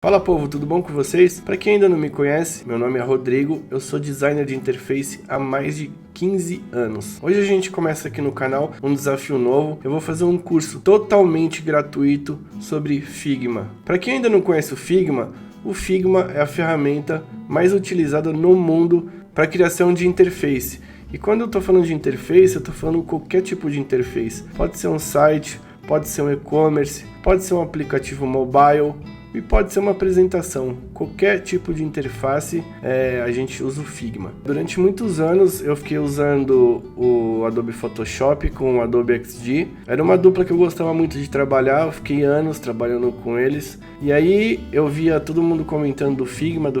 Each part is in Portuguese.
Fala povo, tudo bom com vocês? Para quem ainda não me conhece, meu nome é Rodrigo, eu sou designer de interface há mais de 15 anos. Hoje a gente começa aqui no canal um desafio novo. Eu vou fazer um curso totalmente gratuito sobre Figma. Para quem ainda não conhece o Figma é a ferramenta mais utilizada no mundo para criação de interface. E quando eu estou falando de interface, eu estou falando qualquer tipo de interface. Pode ser um site, pode ser um e-commerce, pode ser um aplicativo mobile, e pode ser uma apresentação. Qualquer tipo de interface a gente usa o Figma. Durante muitos anos eu fiquei usando o Adobe Photoshop com o Adobe XD. Era uma dupla que eu gostava muito de trabalhar, eu fiquei anos trabalhando com eles. E aí eu via todo mundo comentando do Figma.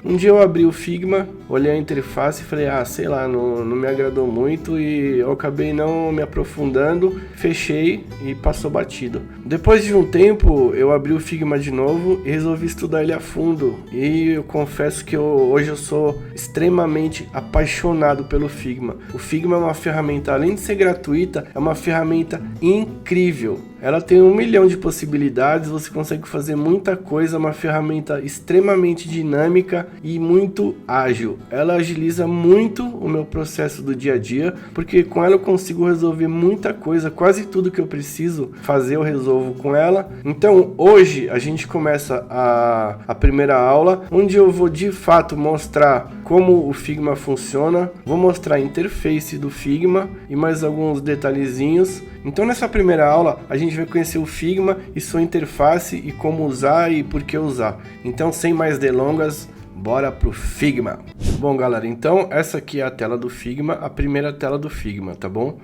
Um dia eu abri o Figma, olhei a interface e falei, sei lá, não me agradou muito e eu acabei não me aprofundando, fechei e passou batido. Depois de um tempo eu abri o Figma de novo e resolvi estudar ele a fundo, e eu confesso que hoje eu sou extremamente apaixonado pelo Figma. O Figma é uma ferramenta, além de ser gratuita, é uma ferramenta incrível. Ela tem 1 milhão de possibilidades, você consegue fazer muita coisa, é uma ferramenta extremamente dinâmica e muito ágil. Ela agiliza muito o meu processo do dia a dia, porque com ela eu consigo resolver muita coisa, quase tudo que eu preciso fazer eu resolvo com ela. Então hoje a gente começa a primeira aula, onde eu vou de fato mostrar como o Figma funciona, vou mostrar a interface do Figma e mais alguns detalhezinhos. Então nessa primeira aula a gente vai conhecer o Figma e sua interface e como usar e por que usar. Então sem mais delongas, bora pro Figma. Bom galera, então essa aqui é a tela do Figma, a primeira tela do Figma, tá bom?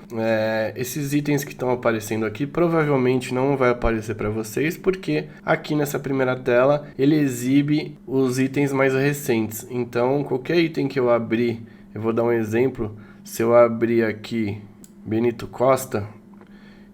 Esses itens que estão aparecendo aqui provavelmente não vai aparecer para vocês, porque aqui nessa primeira tela ele exibe os itens mais recentes. Então qualquer item que eu abrir, eu vou dar um exemplo, se eu abrir aqui Benito Costa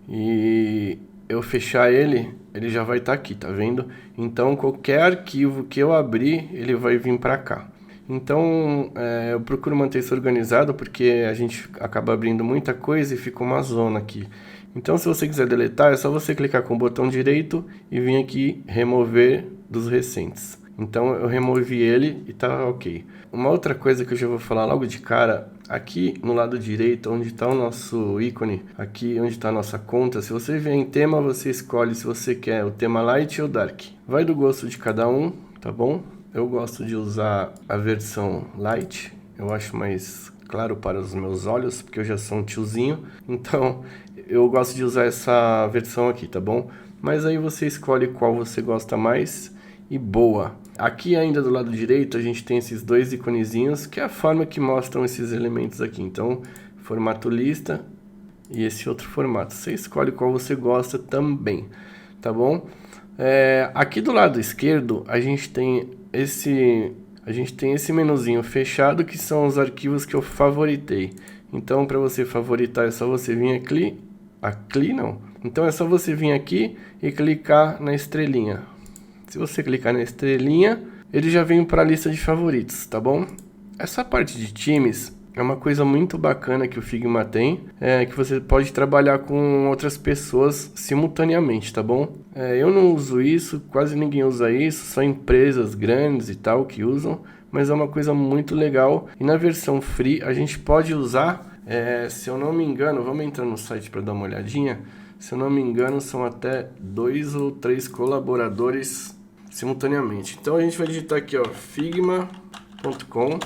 e eu fechar ele já vai estar aqui, tá vendo? Então qualquer arquivo que eu abrir, ele vai vir para cá. Então eu procuro manter isso organizado, porque a gente acaba abrindo muita coisa e fica uma zona aqui. Então se você quiser deletar, é só você clicar com o botão direito e vir aqui remover dos recentes. Então eu removi ele e tá ok. Uma outra coisa que eu já vou falar logo de cara, aqui no lado direito, onde está o nosso ícone, aqui onde está a nossa conta, se você vier em tema, você escolhe se você quer o tema Light ou Dark. Vai do gosto de cada um, tá bom? Eu gosto de usar a versão Light, eu acho mais claro para os meus olhos, porque eu já sou um tiozinho, então eu gosto de usar essa versão aqui, tá bom? Mas aí você escolhe qual você gosta mais e boa. Aqui ainda do lado direito a gente tem esses dois iconezinhos, que é a forma que mostram esses elementos aqui. Então, formato lista e esse outro formato. Você escolhe qual você gosta também, tá bom? Aqui do lado esquerdo a gente tem esse menuzinho fechado, que são os arquivos que eu favoritei. Então, para você favoritar é só você vir aqui, Então é só você vir aqui e clicar na estrelinha. Se você clicar na estrelinha, ele já vem para a lista de favoritos, tá bom? Essa parte de times é uma coisa muito bacana que o Figma tem, que você pode trabalhar com outras pessoas simultaneamente, tá bom? Eu não uso isso, quase ninguém usa isso, só empresas grandes e tal que usam, mas é uma coisa muito legal. E na versão free a gente pode usar, se eu não me engano, vamos entrar no site para dar uma olhadinha. Se eu não me engano, são até 2 ou 3 colaboradores simultaneamente. Então a gente vai digitar aqui, ó, figma.com.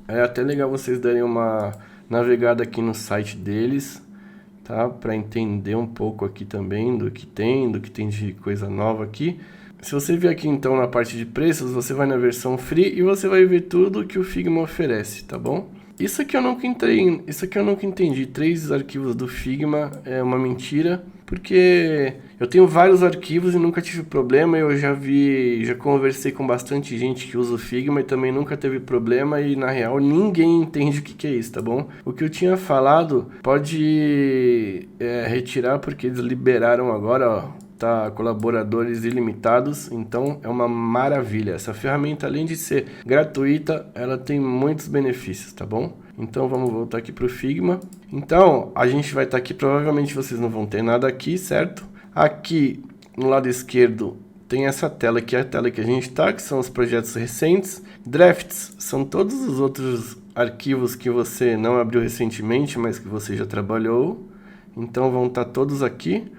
É até legal vocês darem uma navegada aqui no site deles, tá? Para entender um pouco aqui também do que tem de coisa nova aqui. Se você vier aqui então na parte de preços, você vai na versão free e você vai ver tudo que o Figma oferece, tá bom? Isso aqui eu nunca entendi. 3 arquivos do Figma é uma mentira, porque eu tenho vários arquivos e nunca tive problema. Eu já conversei com bastante gente que usa o Figma e também nunca teve problema, e na real ninguém entende o que é isso, tá bom? O que eu tinha falado pode retirar, porque eles liberaram agora, ó. Tá, colaboradores ilimitados, então é uma maravilha. Essa ferramenta, além de ser gratuita, ela tem muitos benefícios, tá bom? Então vamos voltar aqui para o Figma. Então a gente vai estar aqui, provavelmente vocês não vão ter nada aqui, certo? Aqui no lado esquerdo tem essa tela aqui, a tela que a gente está, que são os projetos recentes. Drafts são todos os outros arquivos que você não abriu recentemente, mas que você já trabalhou. Então vão estar todos aqui.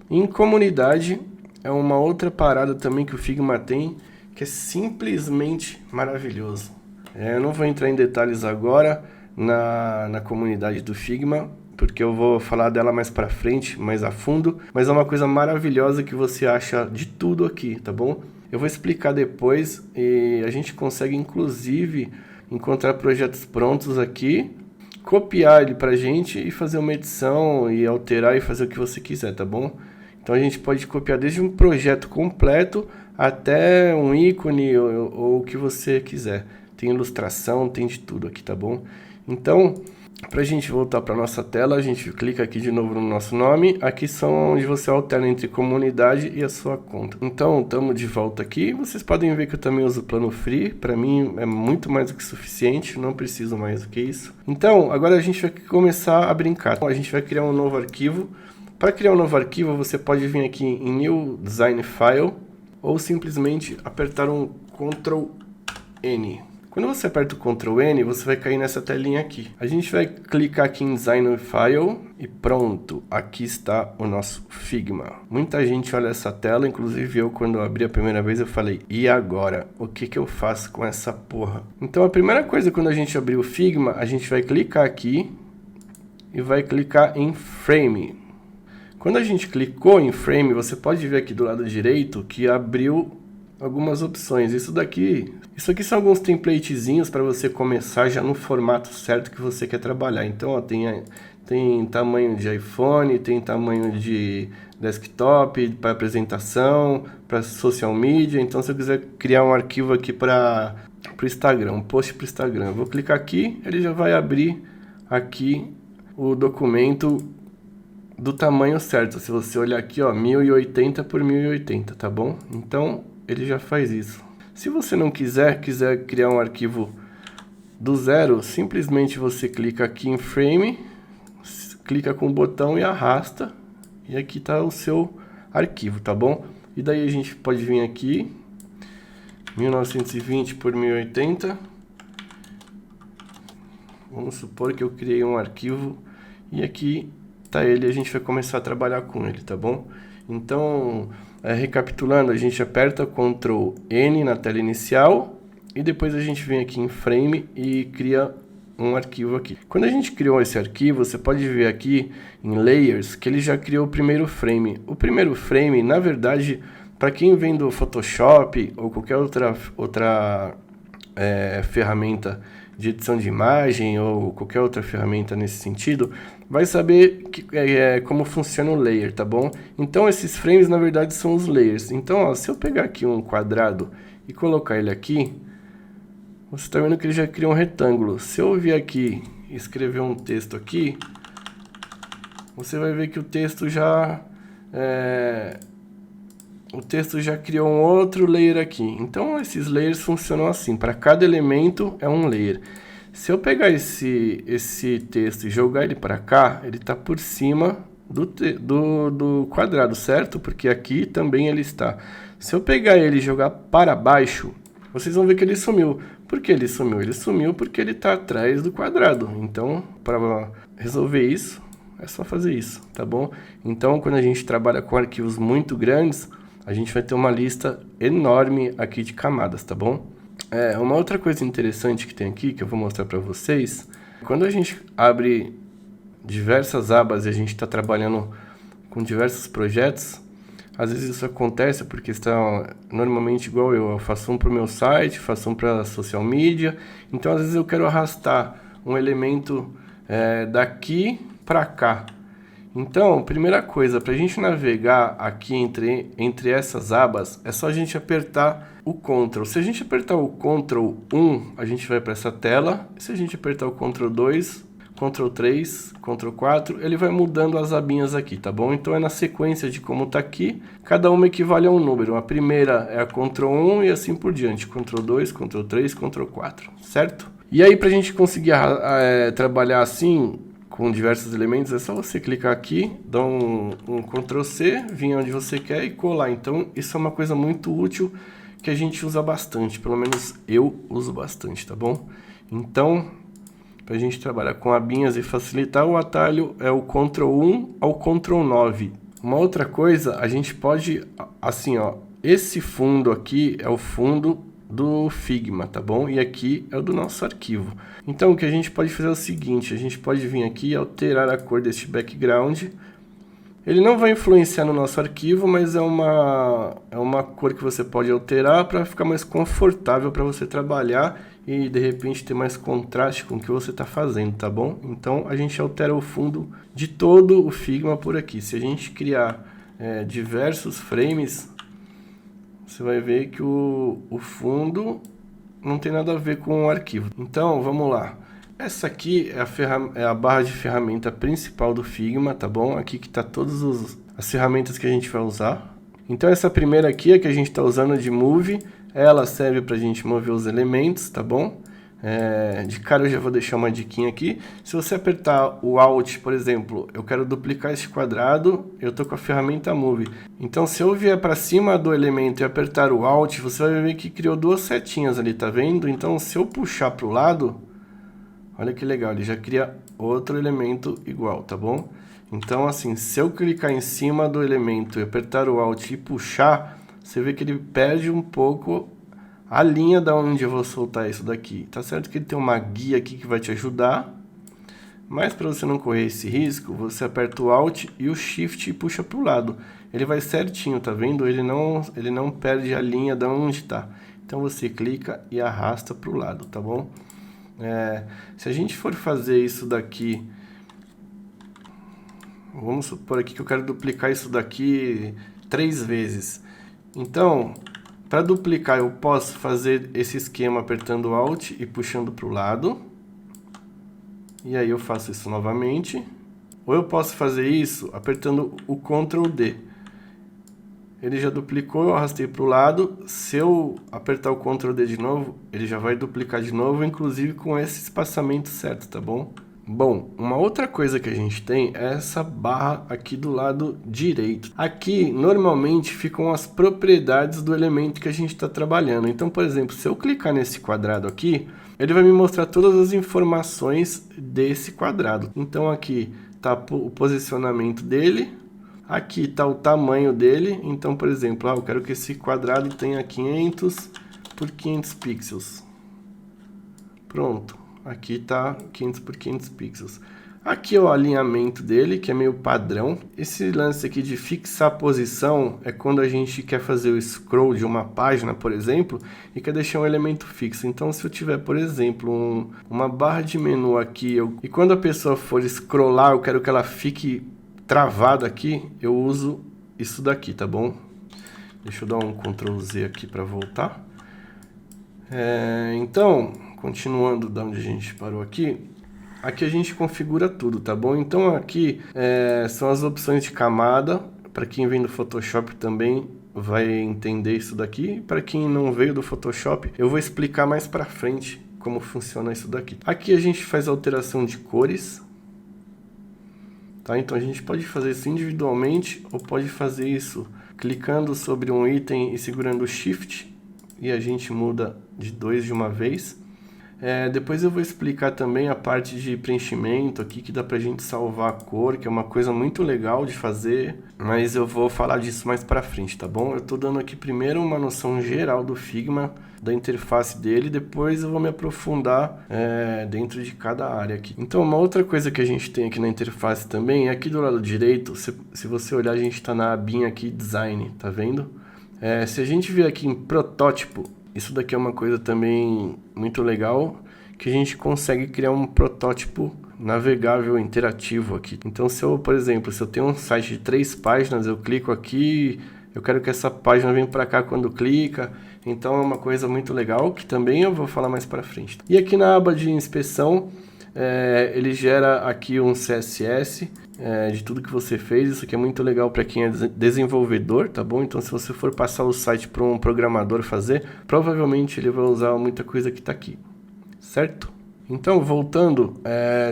Em comunidade é uma outra parada também que o Figma tem, que é simplesmente maravilhoso. Eu não vou entrar em detalhes agora na comunidade do Figma, porque eu vou falar dela mais pra frente, mais a fundo, mas é uma coisa maravilhosa que você acha de tudo aqui, tá bom? Eu vou explicar depois e a gente consegue inclusive encontrar projetos prontos aqui, copiar ele pra gente e fazer uma edição e alterar e fazer o que você quiser, tá bom? Então a gente pode copiar desde um projeto completo até um ícone ou o que você quiser. Tem ilustração, tem de tudo aqui, tá bom? Então, para a gente voltar para nossa tela, a gente clica aqui de novo no nosso nome. Aqui são onde você alterna entre comunidade e a sua conta. Então, estamos de volta aqui. Vocês podem ver que eu também uso o plano free. Para mim é muito mais do que suficiente, não preciso mais do que isso. Então, agora a gente vai começar a brincar. A gente vai criar um novo arquivo. Para criar um novo arquivo, você pode vir aqui em New Design File ou simplesmente apertar um Ctrl N. Quando você aperta o Ctrl N, você vai cair nessa telinha aqui. A gente vai clicar aqui em Design File e pronto, aqui está o nosso Figma. Muita gente olha essa tela, inclusive eu quando eu abri a primeira vez eu falei, e agora? O que eu faço com essa porra? Então a primeira coisa quando a gente abrir o Figma, a gente vai clicar aqui e vai clicar em Frame. Quando a gente clicou em Frame, você pode ver aqui do lado direito que abriu algumas opções. Isso aqui são alguns templatezinhos para você começar já no formato certo que você quer trabalhar. Então, ó, tem tamanho de iPhone, tem tamanho de desktop, para apresentação, para social media. Então, se eu quiser criar um arquivo aqui para o Instagram, um post para o Instagram, eu vou clicar aqui, ele já vai abrir aqui o documento do tamanho certo. Se você olhar aqui, ó, 1080 por 1080, tá bom? Então, ele já faz isso. Se você não quiser criar um arquivo do zero, simplesmente você clica aqui em Frame, clica com o botão e arrasta, e aqui está o seu arquivo, tá bom? E daí a gente pode vir aqui, 1920 por 1080, vamos supor que eu criei um arquivo, e aqui tá ele, a gente vai começar a trabalhar com ele, tá bom? Então, recapitulando, a gente aperta Ctrl N na tela inicial e depois a gente vem aqui em Frame e cria um arquivo aqui. Quando a gente criou esse arquivo, você pode ver aqui em Layers que ele já criou o primeiro frame. O primeiro frame, na verdade, para quem vem do Photoshop ou qualquer outra ferramenta de edição de imagem ou qualquer outra ferramenta nesse sentido, vai saber como funciona o layer, tá bom? Então esses frames na verdade são os layers. Então ó, se eu pegar aqui um quadrado e colocar ele aqui, você está vendo que ele já cria um retângulo. Se eu vir aqui e escrever um texto aqui, você vai ver que o texto já criou um outro layer aqui. Então esses layers funcionam assim, para cada elemento é um layer. Se eu pegar esse texto e jogar ele para cá, ele está por cima do quadrado, certo? Porque aqui também ele está. Se eu pegar ele e jogar para baixo, vocês vão ver que ele sumiu. Por que ele sumiu? Ele sumiu porque ele está atrás do quadrado. Então, para resolver isso, é só fazer isso, tá bom? Então, quando a gente trabalha com arquivos muito grandes, a gente vai ter uma lista enorme aqui de camadas, tá bom? Uma outra coisa interessante que tem aqui, que eu vou mostrar para vocês, quando a gente abre diversas abas e a gente está trabalhando com diversos projetos, às vezes isso acontece porque está normalmente igual eu faço um para o meu site, faço um para social media, então às vezes eu quero arrastar um elemento daqui para cá. Então, primeira coisa, para a gente navegar aqui entre essas abas, é só a gente apertar o Ctrl. Se a gente apertar o Ctrl 1, a gente vai para essa tela. Se a gente apertar o Ctrl 2, Ctrl 3, Ctrl 4, ele vai mudando as abinhas aqui, tá bom? Então é na sequência de como tá aqui, cada uma equivale a um número. A primeira é a Ctrl 1 e assim por diante, Ctrl 2, Ctrl 3, Ctrl 4, certo? E aí, para a gente conseguir trabalhar assim, com diversos elementos, é só você clicar aqui, dar um Ctrl C, vir onde você quer e colar. Então isso é uma coisa muito útil que a gente usa bastante, pelo menos eu uso bastante, tá bom? Então, para a gente trabalhar com abinhas e facilitar, o atalho é o Ctrl 1 ao Ctrl 9. Uma outra coisa, a gente pode, assim ó, esse fundo aqui é o fundo do Figma, tá bom? E aqui é o do nosso arquivo. Então o que a gente pode fazer é o seguinte, a gente pode vir aqui e alterar a cor deste background. Ele não vai influenciar no nosso arquivo, mas é uma cor que você pode alterar para ficar mais confortável para você trabalhar e de repente ter mais contraste com o que você está fazendo, tá bom? Então a gente altera o fundo de todo o Figma por aqui. Se a gente criar diversos frames, você vai ver que o fundo não tem nada a ver com o arquivo. Então, vamos lá. Essa aqui é a barra de ferramenta principal do Figma, tá bom? Aqui que tá todas as ferramentas que a gente vai usar. Então, essa primeira aqui é que a gente está usando de Move. Ela serve para a gente mover os elementos, tá bom? De cara eu já vou deixar uma diquinha aqui. Se você apertar o Alt, por exemplo, eu quero duplicar este quadrado, eu tô com a ferramenta Move. Então se eu vier para cima do elemento e apertar o Alt, você vai ver que criou duas setinhas ali, tá vendo? Então se eu puxar para o lado, olha que legal, ele já cria outro elemento igual, tá bom? Então assim, se eu clicar em cima do elemento e apertar o Alt e puxar, você vê que ele perde um pouco a linha da onde eu vou soltar isso daqui. Tá certo que ele tem uma guia aqui que vai te ajudar, mas para você não correr esse risco, você aperta o Alt e o Shift e puxa para o lado. Ele vai certinho, tá vendo? Ele não perde a linha da onde tá. Então você clica e arrasta para o lado, tá bom? Se a gente for fazer isso daqui, vamos supor aqui que eu quero duplicar isso daqui 3 vezes. Então, para duplicar, eu posso fazer esse esquema apertando Alt e puxando para o lado. E aí eu faço isso novamente. Ou eu posso fazer isso apertando o Ctrl D. Ele já duplicou, eu arrastei para o lado. Se eu apertar o Ctrl D de novo, ele já vai duplicar de novo, inclusive com esse espaçamento certo, tá bom? Bom, uma outra coisa que a gente tem é essa barra aqui do lado direito. Aqui, normalmente, ficam as propriedades do elemento que a gente está trabalhando. Então, por exemplo, se eu clicar nesse quadrado aqui, ele vai me mostrar todas as informações desse quadrado. Então, aqui está o posicionamento dele, aqui está o tamanho dele. Então, por exemplo, eu quero que esse quadrado tenha 500 por 500 pixels. Pronto. Aqui está 500 por 500 pixels. Aqui é o alinhamento dele, que é meio padrão. Esse lance aqui de fixar a posição é quando a gente quer fazer o scroll de uma página, por exemplo, e quer deixar um elemento fixo. Então, se eu tiver, por exemplo, uma barra de menu aqui, e quando a pessoa for scrollar, eu quero que ela fique travada aqui, eu uso isso daqui, tá bom? Deixa eu dar um Ctrl Z aqui para voltar. Então, continuando da onde a gente parou aqui, aqui a gente configura tudo, tá bom? Então aqui são as opções de camada, para quem vem do Photoshop também vai entender isso daqui. Para quem não veio do Photoshop, eu vou explicar mais para frente como funciona isso daqui. Aqui a gente faz alteração de cores, tá? Então a gente pode fazer isso individualmente ou pode fazer isso clicando sobre um item e segurando o Shift e a gente muda de 2 de uma vez. Depois eu vou explicar também a parte de preenchimento aqui, que dá pra gente salvar a cor, que é uma coisa muito legal de fazer, mas eu vou falar disso mais pra frente, tá bom? Eu tô dando aqui primeiro uma noção geral do Figma, da interface dele, depois eu vou me aprofundar dentro de cada área aqui. Então uma outra coisa que a gente tem aqui na interface também, é aqui do lado direito, se você olhar a gente tá na abinha aqui Design, tá vendo? Se a gente vier aqui em Protótipo, isso daqui é uma coisa também muito legal, que a gente consegue criar um protótipo navegável interativo aqui. Então se eu, por exemplo, se eu tenho um site de 3 páginas, eu clico aqui, eu quero que essa página venha para cá quando clica. Então é uma coisa muito legal, que também eu vou falar mais para frente. E aqui na aba de inspeção, ele gera aqui um CSS de tudo que você fez. Isso aqui é muito legal para quem é desenvolvedor, tá bom? Então se você for passar o site para um programador fazer, provavelmente ele vai usar muita coisa que está aqui, certo? Então, voltando,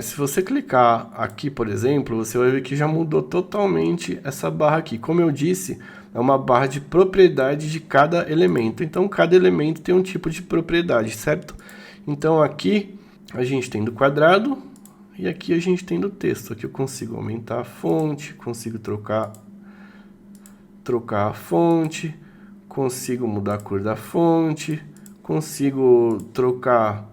se você clicar aqui, por exemplo, você vai ver que já mudou totalmente essa barra aqui. Como eu disse, é uma barra de propriedade de cada elemento. Então, cada elemento tem um tipo de propriedade, certo? Então, aqui a gente tem do quadrado e aqui a gente tem do texto. Aqui eu consigo aumentar a fonte, consigo trocar a fonte, consigo mudar a cor da fonte, consigo trocar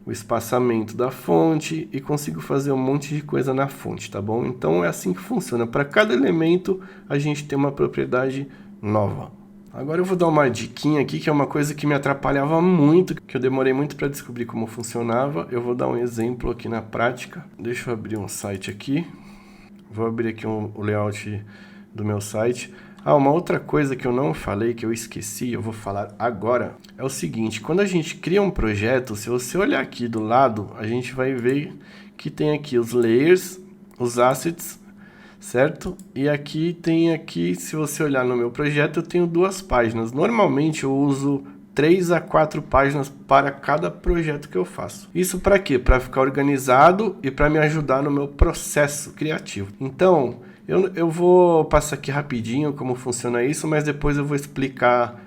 o espaçamento da fonte e consigo fazer um monte de coisa na fonte, tá bom? Então é assim que funciona. Para cada elemento a gente tem uma propriedade nova. Agora eu vou dar uma diquinha aqui, que é uma coisa que me atrapalhava muito, que eu demorei muito para descobrir como funcionava. Eu vou dar um exemplo aqui na prática. Deixa eu abrir um site aqui. Vou abrir aqui o layout do meu site. Uma outra coisa que eu não falei, que eu esqueci, eu vou falar agora, é o seguinte: quando a gente cria um projeto, se você olhar aqui do lado, a gente vai ver que tem aqui os layers, os assets, certo? E aqui se você olhar no meu projeto, eu tenho 2 páginas. Normalmente eu uso 3 a 4 páginas para cada projeto que eu faço. Isso para quê? Para ficar organizado e para me ajudar no meu processo criativo. Então, eu vou passar aqui rapidinho como funciona isso, mas depois eu vou explicar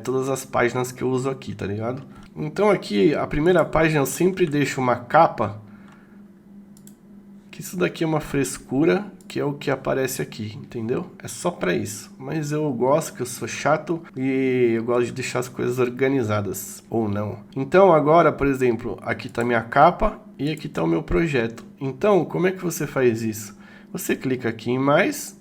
todas as páginas que eu uso aqui, tá ligado? Então aqui, a primeira página eu sempre deixo uma capa, que isso daqui é uma frescura, que é o que aparece aqui, entendeu? É só pra isso. Mas eu gosto, que eu sou chato e eu gosto de deixar as coisas organizadas, ou não. Então agora, por exemplo, aqui tá minha capa e aqui tá o meu projeto. Então, como é que você faz isso? Você clica aqui em mais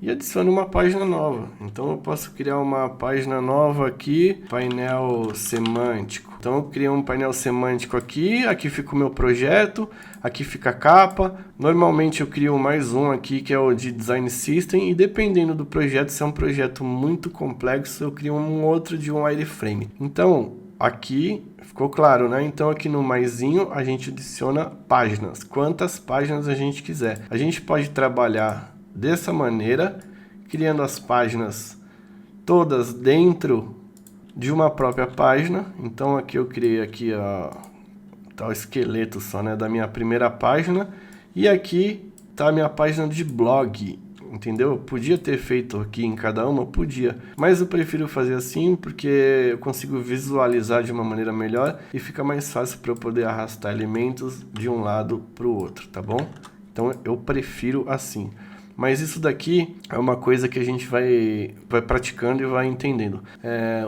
e adiciona uma página nova. Então eu posso criar uma página nova aqui, painel semântico. Então eu criei um painel semântico aqui, aqui fica o meu projeto, aqui fica a capa. Normalmente eu crio mais um aqui, que é o de Design System, e dependendo do projeto, se é um projeto muito complexo, eu crio um outro de um wireframe. Então, aqui ficou claro, né? Então aqui no maisinho a gente adiciona páginas, quantas páginas a gente quiser. A gente pode trabalhar dessa maneira, criando as páginas todas dentro de uma própria página. Então aqui eu criei aqui tá o esqueleto só, né, da minha primeira página, e aqui tá a minha página de blog. Entendeu? Eu podia ter feito aqui em cada uma, podia, mas eu prefiro fazer assim porque eu consigo visualizar de uma maneira melhor e fica mais fácil para eu poder arrastar elementos de um lado para o outro, tá bom? Então eu prefiro assim. Mas isso daqui é uma coisa que a gente vai praticando e vai entendendo.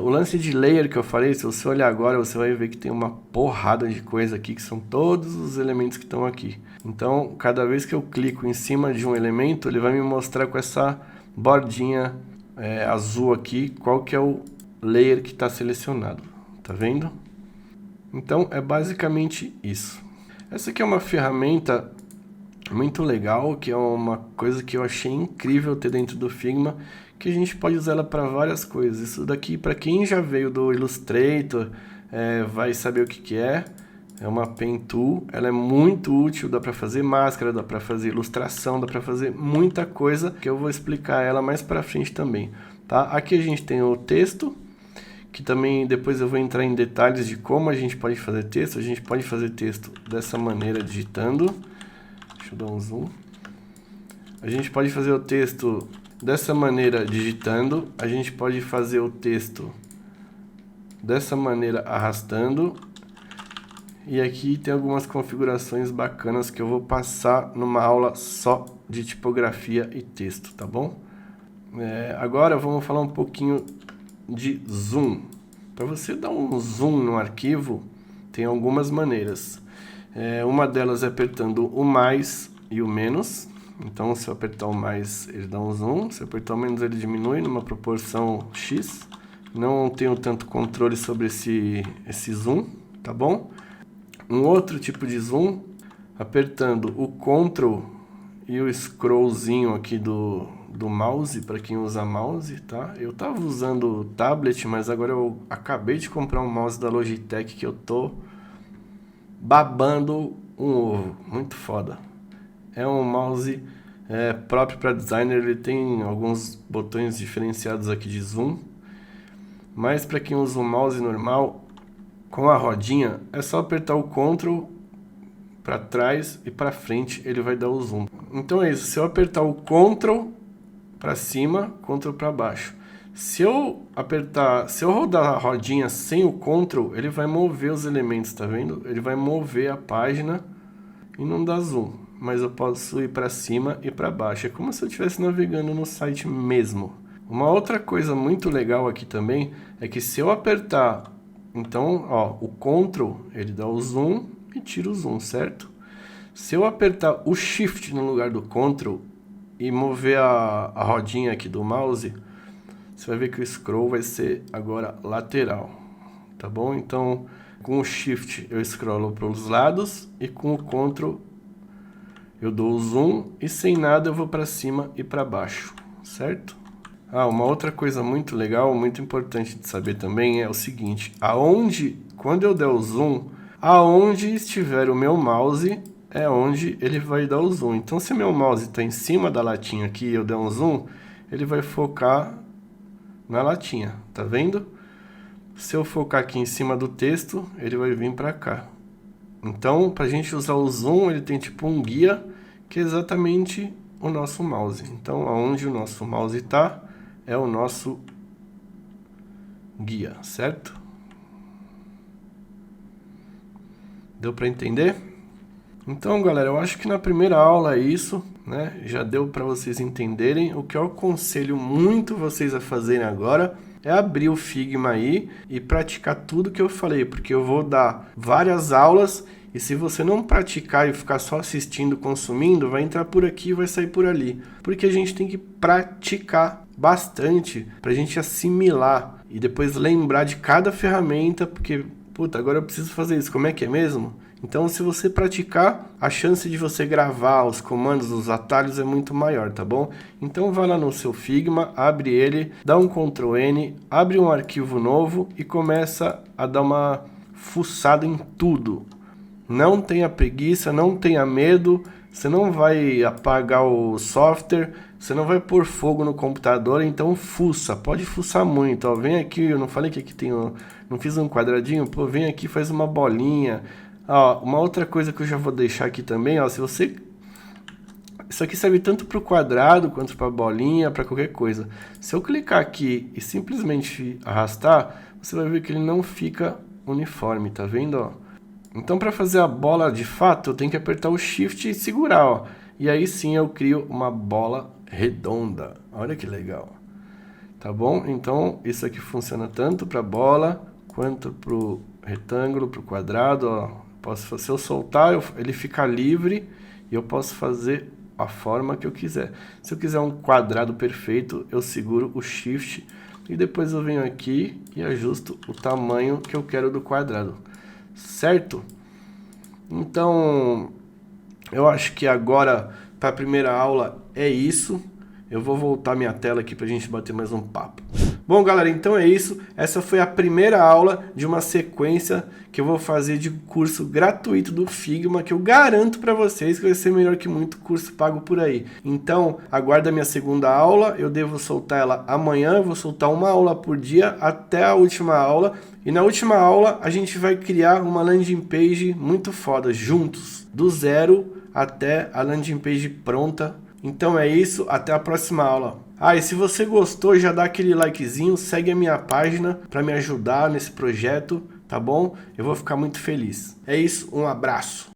O lance de layer que eu falei, se você olhar agora, você vai ver que tem uma porrada de coisa aqui, que são todos os elementos que estão aqui. Então, cada vez que eu clico em cima de um elemento, ele vai me mostrar com essa bordinha azul aqui, qual que é o layer que está selecionado. Tá vendo? Então, é basicamente isso. Essa aqui é uma ferramenta muito legal, que é uma coisa que eu achei incrível ter dentro do Figma, que a gente pode usar ela para várias coisas. Isso daqui, para quem já veio do Illustrator, vai saber o que é. É uma Pen Tool, ela é muito útil, dá para fazer máscara, dá para fazer ilustração, dá para fazer muita coisa, que eu vou explicar ela mais para frente também, tá? Aqui a gente tem o texto, que também depois eu vou entrar em detalhes de como a gente pode fazer texto. A gente pode fazer texto dessa maneira, digitando. Deixa eu dar um zoom. A gente pode fazer o texto dessa maneira, digitando. A gente pode fazer o texto dessa maneira, arrastando. E aqui tem algumas configurações bacanas que eu vou passar numa aula só de tipografia e texto, tá bom? Agora vamos falar um pouquinho de zoom. Para você dar um zoom no arquivo, tem algumas maneiras. Uma delas é apertando o mais e o menos. Então, se eu apertar o mais, ele dá um zoom. Se eu apertar o menos, ele diminui numa proporção X. Não tenho tanto controle sobre esse zoom, tá bom? Um outro tipo de zoom, apertando o Ctrl e o scrollzinho aqui do mouse, para quem usa mouse, tá? Eu tava usando o tablet, mas agora eu acabei de comprar um mouse da Logitech que eu tô babando um ovo, muito foda. É um mouse próprio para designer, ele tem alguns botões diferenciados aqui de zoom, mas para quem usa um mouse normal, com a rodinha, é só apertar o Ctrl para trás e para frente ele vai dar o zoom. Então é isso, se eu apertar o Ctrl para cima, Ctrl para baixo. Se eu rodar a rodinha sem o Ctrl, ele vai mover os elementos, tá vendo? Ele vai mover a página e não dá zoom, mas eu posso ir para cima e para baixo. É como se eu estivesse navegando no site mesmo. Uma outra coisa muito legal aqui também é que se eu apertar, então, ó, o Ctrl, ele dá o zoom e tira o zoom, certo? Se eu apertar o Shift no lugar do Ctrl e mover a rodinha aqui do mouse, você vai ver que o scroll vai ser agora lateral, tá bom? Então, com o Shift eu scrollo para os lados e com o Ctrl eu dou o zoom e sem nada eu vou para cima e para baixo, certo? Ah, uma outra coisa muito legal, muito importante de saber também é o seguinte, quando eu der o zoom, aonde estiver o meu mouse é onde ele vai dar o zoom. Então, se meu mouse está em cima da latinha aqui e eu der um zoom, ele vai focar na latinha, tá vendo? Se eu focar aqui em cima do texto, ele vai vir para cá. Então, para a gente usar o zoom, ele tem tipo um guia, que é exatamente o nosso mouse. Então, aonde o nosso mouse está, é o nosso guia, certo? Deu para entender? Então, galera, eu acho que na primeira aula é isso, né? Já deu para vocês entenderem. O que eu aconselho muito vocês a fazerem agora é abrir o Figma aí e praticar tudo que eu falei, porque eu vou dar várias aulas e se você não praticar e ficar só assistindo, consumindo, vai entrar por aqui e vai sair por ali. Porque a gente tem que praticar bastante para a gente assimilar e depois lembrar de cada ferramenta, porque, puta, agora eu preciso fazer isso, como é que é mesmo? Então, se você praticar, a chance de você gravar os comandos, os atalhos é muito maior, tá bom? Então, vai lá no seu Figma, abre ele, dá um Ctrl N, abre um arquivo novo e começa a dar uma fuçada em tudo. Não tenha preguiça, não tenha medo, você não vai apagar o software, você não vai pôr fogo no computador, então fuça, pode fuçar muito. Ó, vem aqui, eu não falei que aqui tem, não fiz um quadradinho, pô, vem aqui, faz uma bolinha. Ó, uma outra coisa que eu já vou deixar aqui também, ó, se você... Isso aqui serve tanto para o quadrado quanto para a bolinha, para qualquer coisa. Se eu clicar aqui e simplesmente arrastar, você vai ver que ele não fica uniforme, tá vendo? Ó? Então, para fazer a bola de fato, eu tenho que apertar o Shift e segurar, ó. E aí sim eu crio uma bola redonda. Olha que legal. Tá bom? Então, isso aqui funciona tanto para bola quanto para o retângulo, para o quadrado, ó. Se eu soltar, ele fica livre e eu posso fazer a forma que eu quiser. Se eu quiser um quadrado perfeito, eu seguro o Shift e depois eu venho aqui e ajusto o tamanho que eu quero do quadrado. Certo? Então, eu acho que agora, para a primeira aula, é isso. Eu vou voltar minha tela aqui para a gente bater mais um papo. Bom, galera, então é isso. Essa foi a primeira aula de uma sequência que eu vou fazer de curso gratuito do Figma, que eu garanto para vocês que vai ser melhor que muito curso pago por aí. Então, aguarda a minha segunda aula. Eu devo soltar ela amanhã. Eu vou soltar uma aula por dia até a última aula. E na última aula, a gente vai criar uma landing page muito foda, juntos, do zero até a landing page pronta. Então é isso, até a próxima aula. Ah, e se você gostou, já dá aquele likezinho, segue a minha página para me ajudar nesse projeto, tá bom? Eu vou ficar muito feliz. É isso, um abraço.